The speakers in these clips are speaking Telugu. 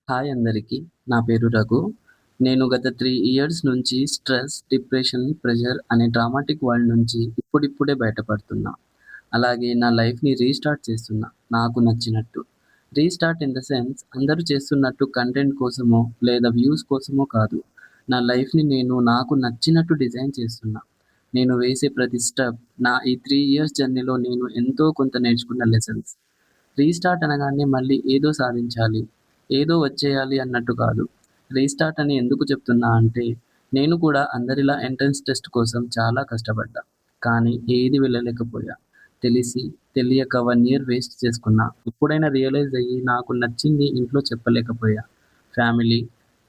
హాయ్ అందరికీ. నా పేరు రఘు. నేను గత 3 ఇయర్స్ నుంచి స్ట్రెస్, డిప్రెషన్, ప్రెషర్ అనే డ్రామాటిక్ వరల్డ్ నుంచి ఇప్పుడిప్పుడే బయటపడుతున్నా. అలాగే నా లైఫ్‌ని రీస్టార్ట్ చేస్తున్నా నాకు నచ్చినట్టు. రీస్టార్ట్ ఇన్ ద సెన్స్ అందరూ చేస్తున్నట్టు కంటెంట్ కోసమో లేదా వ్యూస్ కోసమో కాదు. నా లైఫ్‌ని నేను నాకు నచ్చినట్టు డిజైన్ చేస్తున్నా. నేను వేసే ప్రతి స్టెప్ నా ఈ 3 ఇయర్స్ జర్నీలో నేను ఎంతో కొంత నేర్చుకున్న లెసన్స్. రీస్టార్ట్ అనగానే మళ్ళీ ఏదో సాధించాలి, ఏదో వచ్చేయాలి అన్నట్టు కాదు. రీస్టార్ట్ అని ఎందుకు చెప్తున్నా అంటే, నేను కూడా అందరిలా ఎంట్రన్స్ టెస్ట్ కోసం చాలా కష్టపడ్డా. కానీ ఏది వెళ్ళలేకపోయా. తెలిసి, తెలియక 1 ఇయర్ వేస్ట్ చేసుకున్నా. ఎప్పుడైనా రియలైజ్ అయ్యి నాకు నచ్చింది ఇంట్లో చెప్పలేకపోయా. ఫ్యామిలీ,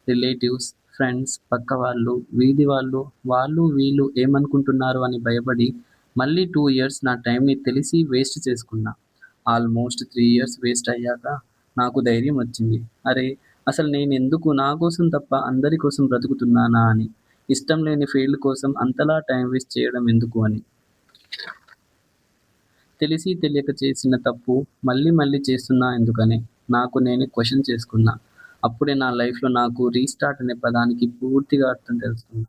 రిలేటివ్స్, ఫ్రెండ్స్, పక్కవాళ్ళు, వీధి వాళ్ళు, వాళ్ళు వీళ్ళు ఏమనుకుంటున్నారు అని భయపడి మళ్ళీ 2 ఇయర్స్ నా టైంని తెలిసి వేస్ట్ చేసుకున్నా. ఆల్మోస్ట్ 3 ఇయర్స్ వేస్ట్ అయ్యాక నాకు ధైర్యం వచ్చింది. అరే! అసలు నేనెందుకు నా కోసం తప్ప అందరి కోసం బ్రతుకుతున్నానా అని. ఇష్టం లేని ఫీల్డ్ కోసం అంతలా టైం వేస్ట్ చేయడం ఎందుకు అని. తెలిసి తెలియక చేసిన తప్పు మళ్ళీ మళ్ళీ చేస్తున్నా ఎందుకని నాకు నేనే క్వెషన్ చేసుకున్నా. అప్పుడే నా లైఫ్‌లో నాకు రీస్టార్ట్ అనే పదానికి పూర్తిగా అర్థం తెలుసుకున్నా.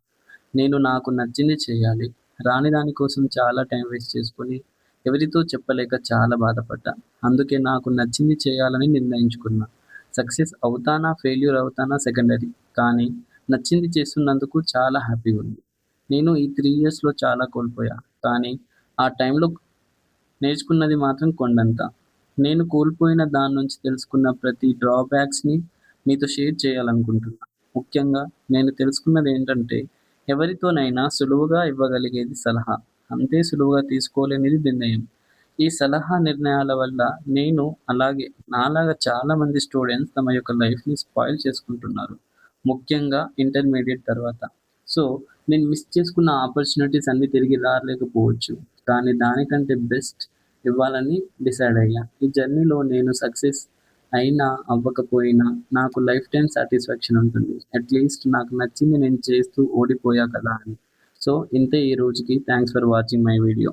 నేను నాకు నచ్చింది చేయాలి. రాని దాని కోసం చాలా టైం వేస్ట్ చేసుకొని, ఎవరితో చెప్పలేక చాలా బాధపడ్డా. అందుకే నాకు నచ్చింది చేయాలని నిర్ణయించుకున్నా. సక్సెస్ అవుతానా, ఫెయిల్యూర్ అవుతానా సెకండరీ. కానీ నచ్చింది చేస్తున్నందుకు చాలా హ్యాపీగుంది. నేను ఈ 3 ఇయర్స్‌లో చాలా కోల్పోయా. కానీ ఆ టైంలో నేర్చుకున్నది మాత్రం కొండంత. నేను కోల్పోయిన దాని నుంచి తెలుసుకున్న ప్రతి డ్రాబ్యాక్స్‌ని మీతో షేర్ చేయాలనుకుంటున్నా. ముఖ్యంగా నేను తెలుసుకున్నదేంటంటే, ఎవరితోనైనా సులువుగా ఇవ్వగలిగేది సలహా. అంతే సులువుగా తీసుకోలేనిది నిర్ణయం. ఈ సలహా నిర్ణయాల వల్ల నేను అలాగే నాలాగా చాలామంది స్టూడెంట్స్ తమ యొక్క లైఫ్‌ని స్పాయిల్ చేసుకుంటున్నారు. ముఖ్యంగా ఇంటర్మీడియేట్ తర్వాత. సో, నేను మిస్ చేసుకున్న ఆపర్చునిటీస్ అన్నీ తిరిగి రాలేకపోవచ్చు. కానీ దానికంటే బెస్ట్ ఇవ్వాలని డిసైడ్ అయ్యా. ఈ జర్నీలో నేను సక్సెస్ అయినా, అవ్వకపోయినా నాకు లైఫ్ టైమ్ సాటిస్ఫాక్షన్ ఉంటుంది. అట్‌లీస్ట్ నాకు నచ్చింది నేను చేస్తూ ఓడిపోయా కదా అని. సో, ఇంతే ఈ రోజుకి. Thanks for watching my video.